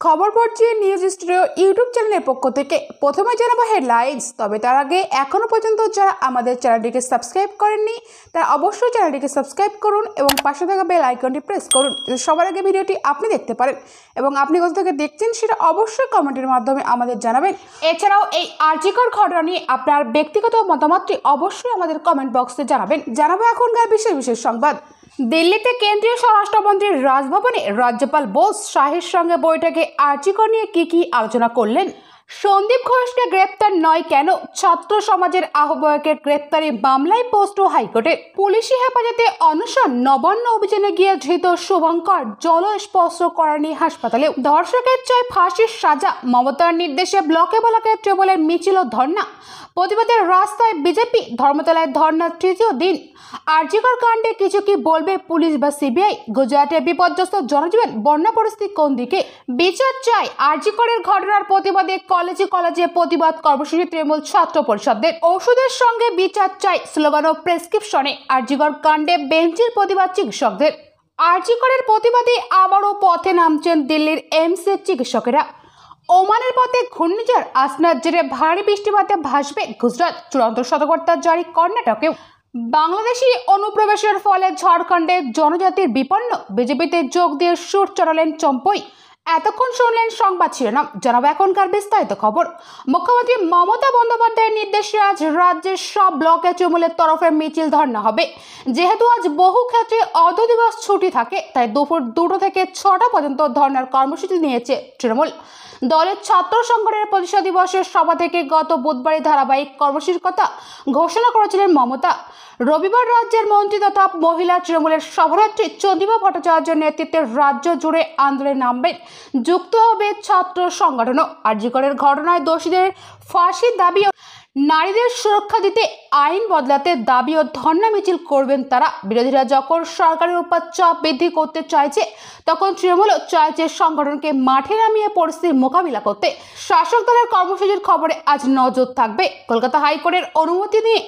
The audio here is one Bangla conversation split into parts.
খবর পড়ছি নিউজ স্টুডিও ইউটিউব চ্যানেলের পক্ষ থেকে। প্রথমে জানাবো হেডলাইন্স, তবে তার আগে এখনও পর্যন্ত যারা আমাদের চ্যানেলটিকে সাবস্ক্রাইব করেননি তারা অবশ্যই চ্যানেলটিকে সাবস্ক্রাইব করুন এবং পাশে থাকা বেল আইকনটি প্রেস করুন, সবার আগে ভিডিওটি আপনি দেখতে পারেন। এবং আপনি কোথা থেকে দেখছেন সেটা অবশ্যই কমেন্টের মাধ্যমে আমাদের জানাবেন। এছাড়াও এই আরজিকর ঘটনা নিয়ে আপনার ব্যক্তিগত মতামতটি অবশ্যই আমাদের কমেন্ট বক্সে জানাবেন। জানাবো এখনকার বিশেষ সংবাদ। দিল্লিতে কেন্দ্রীয় স্বরাষ্ট্রমন্ত্রীর রাজভবনে রাজ্যপাল বোস শাহের সঙ্গে বৈঠকে আরজিকর নিয়ে কি আলোচনা করলেন? সন্দীপ ঘোষকে গ্রেপ্তার নয় কেন? ছাত্র সমাজের আহ্বায়কের গ্রেপ্তারি মামলায় পোস্ট হাইকোর্টে। পুলিশি হেফাজতে অনশন, নবান্ন অভিযানে গিয়ে ধৃত শুভঙ্কর জলস্পর্শ করেনি হাসপাতালে। ধর্ষকের চাই ফাঁসির সাজা। মমতার নির্দেশে ব্লকে ব্লকে তৃণমূলের মিছিল ও ধর্ণা। প্রতিবাদের রাস্তায় বিজেপি। ধর্মতলায় ধর্ণার তৃতীয় দিন। আরজিকর কাণ্ডে কিছু কি বলবে পুলিশ বা সিবিআই? গুজরাটে বিপর্যস্ত জনজীবন, বন্যা পরিস্থিতি কোন দিকে? বিচার চাই। আরজিকরের ঘটনার প্রতিবাদে কলেজে প্রতিবাদ কর্মসূচি তৃণমূল ছাত্র পরিষদের। ওষুধের সঙ্গে বিচার চাই স্লোগান ও প্রেসক্রিপশনে। আরজিকর কাণ্ডে বেঞ্চের প্রতিবাদ চিকিৎসকদের। আরজিকরের প্রতিবাদে আবারও পথে নামছেন দিল্লির এইমসের চিকিৎসকেরা। ওমানের পথে ঘূর্ণিঝড় আসনার জেরে ভারী বৃষ্টিপাতে ভাসবে গুজরাট। চূড়ান্ত সতর্কতা জারি কর্ণাটকেও। বাংলাদেশি অনুপ্রবেশের ফলে ঝাড়খণ্ডের জনজাতির বিপন্ন। বিজেপিতে যোগ দিয়ে সুর চড়ালেন চম্পই। এতক্ষণ শুনলেন সংবাদ শিরোনাম, জানাবো এখনকার বিস্তারিত খবর। মুখ্যমন্ত্রী মমতা বন্দ্যোপাধ্যায়ের নির্দেশে আজ রাজ্যের সব ব্লকে তৃণমূলের তরফে মিছিল ধর্ণা হবে। যেহেতু আজ বহু ক্ষেত্রে অর্ধ দিবস ছুটি থাকে, তাই দুপুর 2টা থেকে 6টা পর্যন্ত ধর্ণার কর্মসূচি নিয়েছে তৃণমূল। দলের ছাত্র সংগঠনের প্রতিষ্ঠা দিবসের সভা থেকে গত বুধবারই ধারাবাহিক কর্মসূচির কথা ঘোষণা করেছিলেন মমতা। রবিবার রাজ্যের মন্ত্রী তথা মহিলা তৃণমূলের সভানেত্রী চন্দ্রিমা ভট্টাচার্যের নেতৃত্বে রাজ্য জুড়ে আন্দোলনে নামবেন। যুক্ত হবে ছাত্র সংগঠনও। আরজিকরের ঘটনায় দোষীদের ফাঁসির দাবি, নারীদের সুরক্ষা দিতে আইন বদলাতে দাবি ও ধর্ণা মিছিল করবেন তারা। বিরোধীরা যখন সরকারের উপর চাপ বৃদ্ধি করতে চাইছে, তখন তৃণমূলও চাইছে সংগঠনকে মাঠে নামিয়ে পরিস্থিতির মোকাবিলা করতে। শাসক দলের কর্মসূচির খবরে আজ নজর থাকবে। কলকাতা হাইকোর্টের অনুমতি নিয়ে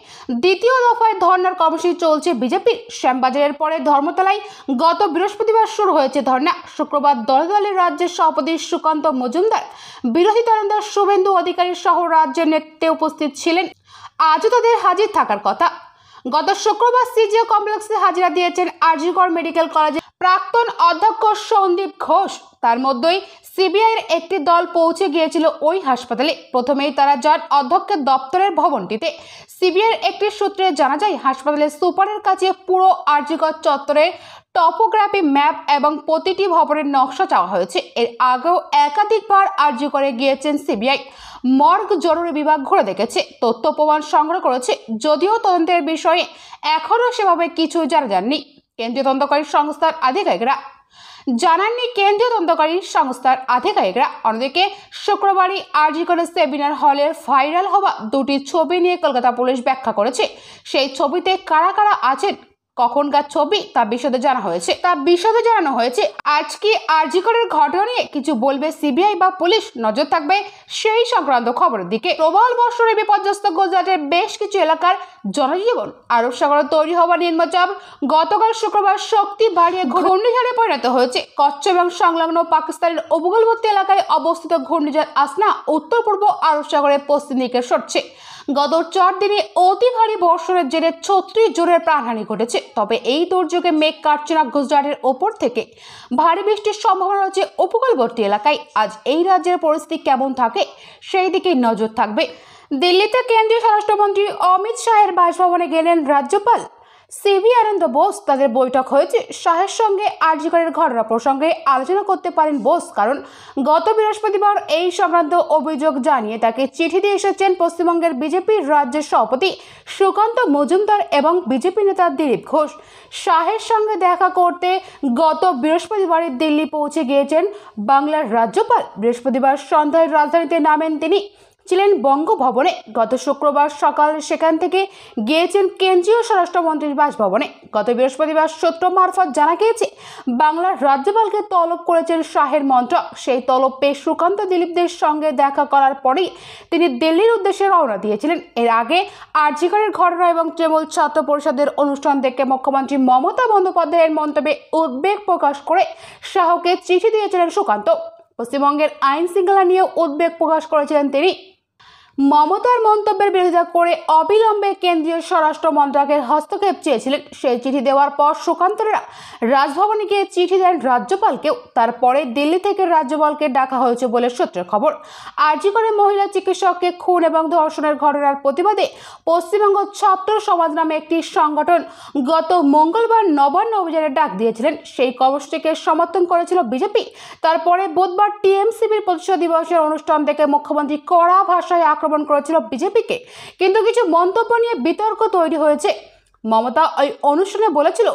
দ্বিতীয় দফায় ধর্ণার কর্মসূচি চলছে বিজেপির। শ্যামবাজারের পরে ধর্মতলায় গত বৃহস্পতিবার শুরু হয়েছে ধর্ণা। শুক্রবার দলে রাজ্যের সভাপতি সুকান্ত মজুমদার, বিরোধী দলনেতা শুভেন্দু অধিকারী সহ রাজ্যের নেতৃত্বে উপস্থিত ছিলেন। আজও তাদের হাজির থাকার কথা। গত শুক্রবার সিজিও কমপ্লেক্সে হাজিরা দিয়েছেন আরজিকর মেডিকেল কলেজের প্রাক্তন অধ্যক্ষ সন্দীপ ঘোষ। তার মধ্যেই সিবিআইয়ের একটি দল পৌঁছে গিয়েছিল ওই হাসপাতালে। প্রথমেই তারা যান অধ্যক্ষের দপ্তরের ভবনটিতে। সিবিআইয়ের একটি সূত্রে জানা যায়, হাসপাতালের সুপারের কাছে পুরো আরজিকর চত্বরের টপোগ্রাফি ম্যাপ এবং প্রতিটি ভবনের নকশা চাওয়া হয়েছে। এর আগেও একাধিকবার আরজিকরে গিয়েছেন সিবিআই। মর্গ জরুরি বিভাগ ঘুরে দেখেছে, তথ্য প্রমাণ সংগ্রহ করেছে। যদিও তদন্তের বিষয়ে এখনও সেভাবে কিছু জানা যায়নি। কেন্দ্রীয় তদন্তকারী সংস্থার আধিকারিকরা অন্যদিকে শুক্রবারই আরজিকর সেমিনার হলের ভাইরাল হওয়া দুটি ছবি নিয়ে কলকাতা পুলিশ ব্যাখ্যা করেছে। সেই ছবিতে কারা কারা আছেন, কখনকার ছবি তা বিশদে জানানো হয়েছে। আজকে আরজিকরের ঘটনা নিয়ে কিছু বলবে সিবিআই বা পুলিশ, নজর থাকবে সেই সংক্রান্ত খবরের দিকে। প্রবল বর্ষণে বিপর্যস্ত গুজরাটের বেশ কিছু এলাকার জনজীবন। আরব সাগরে তৈরি হওয়া নিম্নচাপ গতকাল শুক্রবার শক্তি বাড়িয়ে ঘূর্ণিঝড়ে পরিণত হয়েছে। কচ্ছ এবং সংলগ্ন পাকিস্তানের উপকূলবর্তী এলাকায় অবস্থিত ঘূর্ণিঝড় আসনা উত্তর পূর্ব আরব সাগরের পশ্চিম দিকে সরছে। গত 4 দিনে অতি ভারী বর্ষণের জেরে 36 জনের প্রাণহানি ঘটেছে। তবে এই দুর্যোগে মেঘ কাটছে না গুজরাটের ওপর থেকে। ভারী বৃষ্টির সম্ভাবনা রয়েছে উপকূলবর্তী এলাকায়। আজ এই রাজ্যের পরিস্থিতি কেমন থাকে সেই দিকেই নজর থাকবে। দিল্লিতে কেন্দ্রীয় স্বরাষ্ট্রমন্ত্রী অমিত শাহের বাসভবনে গেলেন রাজ্যপাল সিভি আনন্দ বোস। তাদের বৈঠক হয়েছে। শাহের সঙ্গে আরজিকরের ঘটনা প্রসঙ্গে আলোচনা করতে পারেন বোস, কারণ গত বৃহস্পতিবার এই সংক্রান্ত অভিযোগ জানিয়ে তাকে চিঠি দিয়ে এসেছেন পশ্চিমবঙ্গের বিজেপির রাজ্যের সভাপতি সুকান্ত মজুমদার এবং বিজেপি নেতা দিলীপ ঘোষ। শাহের সঙ্গে দেখা করতে গত বৃহস্পতিবারই দিল্লি পৌঁছে গিয়েছেন বাংলার রাজ্যপাল। বৃহস্পতিবার সন্ধ্যায় রাজধানীতে নামেন তিনি। ছিলেন বঙ্গভবনে। গত শুক্রবার সকাল সেখান থেকে গিয়েছেন কেন্দ্রীয় স্বরাষ্ট্রমন্ত্রীর বাসভবনে। গত বৃহস্পতিবার সূত্র মারফত জানা গিয়েছে, বাংলার রাজ্যপালকে তলব করেছেন শাহের মন্ত্রক। সেই তলব পেয়ে সুকান্ত দিলীপদের সঙ্গে দেখা করার পরেই তিনি দিল্লির উদ্দেশ্যে রওনা দিয়েছিলেন। এর আগে আরজিকরের ঘটনা এবং তৃণমূল ছাত্র পরিষদের অনুষ্ঠান দেখে মুখ্যমন্ত্রী মমতা বন্দ্যোপাধ্যায়ের মন্তব্যে উদ্বেগ প্রকাশ করে শাহকে চিঠি দিয়েছিলেন সুকান্ত। পশ্চিমবঙ্গের আইন শৃঙ্খলা নিয়ে উদ্বেগ প্রকাশ করেছিলেন তিনি। মমতার মন্তব্যের বিরোধিতা করে অবিলম্বে কেন্দ্রীয় স্বরাষ্ট্র মন্ত্রকের হস্তক্ষেপ চেয়েছিলেন। সেই চিঠি দেওয়ার পর সুকান্তরা রাজভবনে গিয়ে চিঠি দেন রাজ্যপালকেও। তারপরে দিল্লি থেকে রাজ্যপালকে ডাকা হয়েছে বলে সূত্রের খবর। আরজি করে মহিলা চিকিৎসককে খুন এবং ধর্ষণের ঘটনার প্রতিবাদে পশ্চিমবঙ্গ ছাত্র সমাজ নামে একটি সংগঠন গত মঙ্গলবার নবান্ন অভিযানের ডাক দিয়েছিলেন। সেই কর্মসূচিকে সমর্থন করেছিল বিজেপি। তারপরে বুধবার টিএমসিপির প্রতিষ্ঠা দিবসের অনুষ্ঠান থেকে মুখ্যমন্ত্রী কড়া ভাষায় আক্রমণ করেছিল বিজেপিকে। কিন্তু কিছু মন্তব্য নিয়ে বিতর্ক তৈরি হয়েছে। মমতা ওই অনুষ্ঠানে বলেছিল,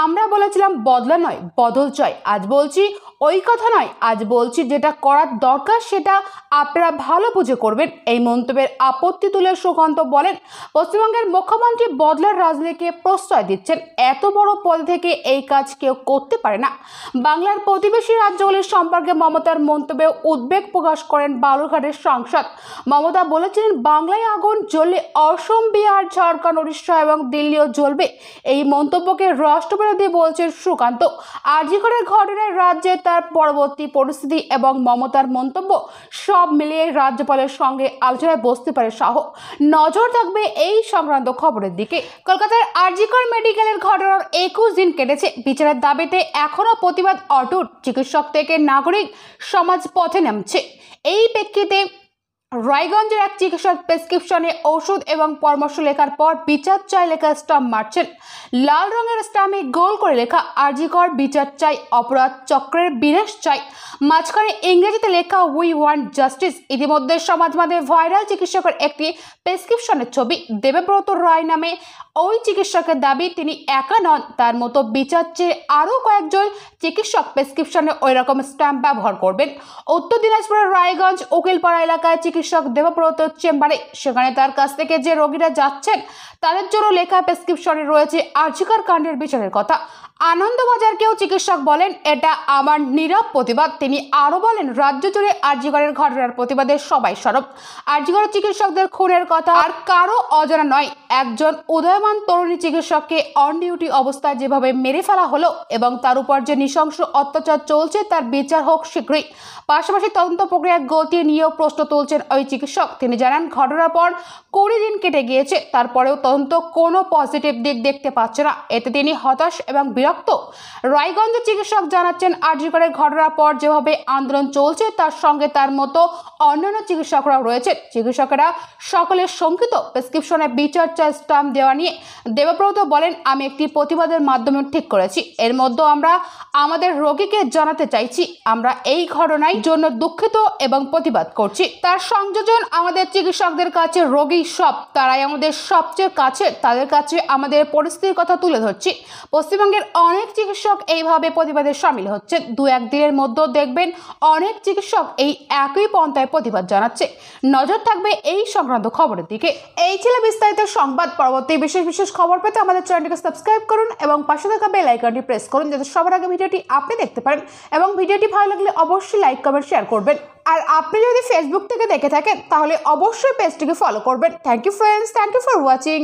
আমরা বলেছিলাম বদলা নয় বদল চাই। আজ বলছি ওই কথা নয়, আজ বলছি যেটা করার দরকার সেটা আপনারা ভালো বুঝে করবেন। এই মন্তব্যের আপত্তি তুলে সুকান্ত বলেন, পশ্চিমবঙ্গের মুখ্যমন্ত্রী বদলার রাজনীতিকে প্রশ্রয় দিচ্ছেন। এত বড় পদ থেকে এই কাজ কেউ করতে পারে না। বাংলার প্রতিবেশী রাজ্যগুলির সম্পর্কে মমতার মন্তব্যে উদ্বেগ প্রকাশ করেন বালুরঘাটের সাংসদ। মমতা বলেছিলেন, বাংলায় আগুন জ্বললে অসম, বিহার, ঝাড়খণ্ড, উড়িষ্যা এবং দিল্লিও জ্বলবে। এই মন্তব্যকে রাষ্ট্রবিরোধী বলছেন সুকান্ত। আরজি করের ঘটনায় রাজ্যে তার পরবর্তী পরিস্থিতি এবং মমতার মন্তব্য সব মিলিয়ে রাজ্যপালের সঙ্গে আলোচনায় বসতে পারে শাহ। নজর থাকবে এই সংক্রান্ত খবরের দিকে। কলকাতার আরজি কর মেডিকেলের ঘটনার 21 দিন কেটেছে। বিচারের দাবিতে এখনো প্রতিবাদ অটুট। চিকিৎসক থেকে নাগরিক সমাজ পথে নামছে। এই প্রেক্ষিতে রায়গঞ্জের এক চিকিৎসক প্রেসক্রিপশনে ওষুধ এবং পরামর্শ লেখার পর বিচার চাই লেখা স্টাম্প মারছেন। লাল রঙের স্টাম্পে গোল করে লেখা আরজি কর বিচার চাই, অপরাধ চক্রের বিনাশ চাই। মাঝখানে ইংরেজিতে লেখা উই ওয়ান্ট জাস্টিস। ইতিমধ্যে সমাজ মাধ্যমে ভাইরাল চিকিৎসকের একটি প্রেসক্রিপশনের ছবি। দেবব্রত রায় নামে ওই চিকিৎসকের দাবি তিনি একা নন, তার মতো বিচার চেয়ে আরও কয়েকজন চিকিৎসক প্রেসক্রিপশনে ওই রকম স্ট্যাম্প ব্যবহার করবেন। উত্তর দিনাজপুরের রায়গঞ্জ উকিলপাড়া এলাকায় চিকিৎসক দেবব্রত চেম্বারে, সেখানে তার কাছ থেকে যে রোগীরা যাচ্ছেন তাদের জন্য লেখা প্রেসক্রিপশনে রয়েছে আরজি কর কাণ্ডের বিচারের কথা। আনন্দবাজারকেও চিকিৎসক বলেন, এটা আমার নীরব প্রতিবাদ। তিনি আরও বলেন, রাজ্য জুড়ে আরজি করের ঘটনার প্রতিবাদে সবাই সরব। আরজি করের চিকিৎসকদের খুনের কথা আর কারো অজানা নয়। একজন উদয়মান তরুণী চিকিৎসককে অন ডিউটি অবস্থায় যেভাবে মেরে ফেলা হলো এবং তার উপর যে নৃশংস অত্যাচার চলছে তার বিচার হোক শীঘ্রই। পাশাপাশি তদন্ত প্রক্রিয়ার গতি নিয়েও প্রশ্ন তুলছেন ওই চিকিৎসক। তিনি জানান, ঘটনার পর 20 দিন কেটে গিয়েছে, তারপরেও তদন্ত কোনো পজিটিভ দিক দেখতে পাচ্ছে না। এতে তিনি হতাশ এবং বিরক্ত। রায়গঞ্জের চিকিৎসক জানাচ্ছেন, আরজি করের ঘটনার পর যেভাবে আন্দোলন চলছে তার সঙ্গে তার মতো অন্যান্য চিকিৎসকরাও রয়েছে। চিকিৎসকেরা সকলে শঙ্কিত। প্রেসক্রিপশনে বিচার চাই স্টাম্প দেওয়া নিয়ে দেবব্রত বলেন, আমি একটি প্রতিবাদের মাধ্যমে ঠিক করেছি। এর মধ্যে আমরা আমাদের রোগীকে জানাতে চাইছি আমরা এই ঘটনার জন্য দুঃখিত এবং প্রতিবাদ করছি। তার সংযোজন, আমাদের চিকিৎসকদের কাছে রোগী সব, তারাই আমাদের সবচেয়ে কাছে, তাদের কাছে আমাদের পরিস্থিতির কথা তুলে ধরছি। পশ্চিমবঙ্গের অনেক চিকিৎসক এইভাবে প্রতিবাদে সামিল হচ্ছে। 2-1 দিনের মধ্যে দেখবেন অনেক চিকিৎসক এই একই পন্থায় প্রতিবাদ জানাচ্ছে। নজর থাকবে এই সংক্রান্ত খবরের দিকে। এই ছিল বিস্তারিত সংবাদ। পরবর্তী বিশেষ খবর পেতে আমাদের চ্যানেলটিকে সাবস্ক্রাইব করুন এবং পাশে থাকা বেল আইকনটি প্রেস করুন যাতে সবার আগে ভিডিওটি আপনি দেখতে পারেন। এবং ভিডিওটি ভালো লাগলে অবশ্যই লাইক, কমেন্ট, শেয়ার করবেন। আর আপনি যদি ফেসবুক থেকে দেখে থাকেন তাহলে অবশ্যই পেজটিকে ফলো করবেন। Thank you friends, thank you for watching.